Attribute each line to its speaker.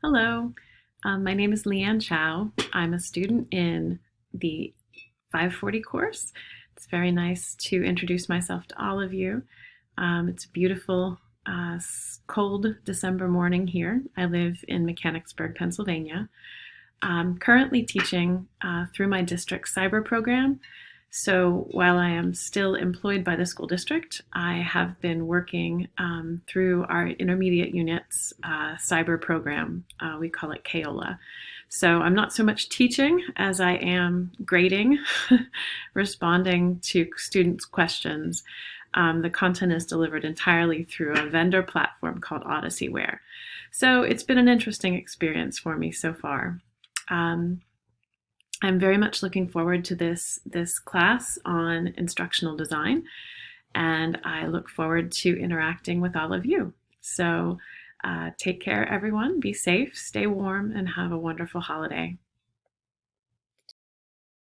Speaker 1: Hello, my name is Leanne Chow. I'm a student in the 540 course. It's very nice to introduce myself to all of you. It's a beautiful, cold December morning here. I live in Mechanicsburg, Pennsylvania. I'm currently teaching through my district cyber program. So while I am still employed by the school district, I have been working through our intermediate units cyber program. We call it KOLA. So I'm not so much teaching as I am grading, responding to students' questions. The content is delivered entirely through a vendor platform called Odysseyware. So it's been an interesting experience for me so far. I'm very much looking forward to this class on instructional design, and I look forward to interacting with all of you. So take care, everyone. Be safe, stay warm, and have a wonderful holiday.